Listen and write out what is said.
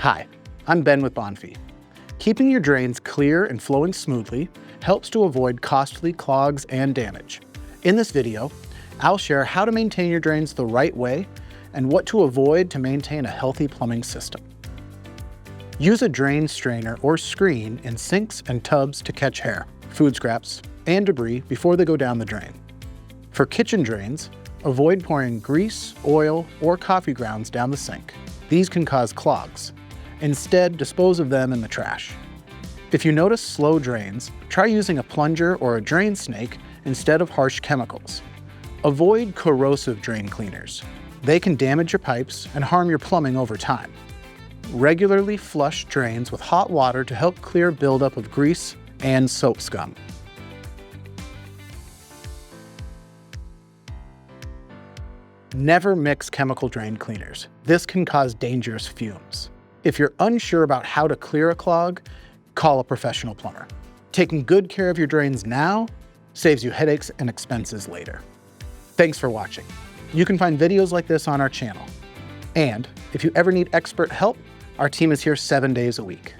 Hi, I'm Ben with Bonfe. Keeping your drains clear and flowing smoothly helps to avoid costly clogs and damage. In this video, I'll share how to maintain your drains the right way and what to avoid to maintain a healthy plumbing system. Use a drain strainer or screen in sinks and tubs to catch hair, food scraps, and debris before they go down the drain. For kitchen drains, avoid pouring grease, oil, or coffee grounds down the sink. These can cause clogs. Instead, dispose of them in the trash. If you notice slow drains, try using a plunger or a drain snake instead of harsh chemicals. Avoid corrosive drain cleaners. They can damage your pipes and harm your plumbing over time. Regularly flush drains with hot water to help clear buildup of grease and soap scum. Never mix chemical drain cleaners. This can cause dangerous fumes. If you're unsure about how to clear a clog, call a professional plumber. Taking good care of your drains now saves you headaches and expenses later. Thanks for watching. You can find videos like this on our channel. And if you ever need expert help, our team is here 7 days a week.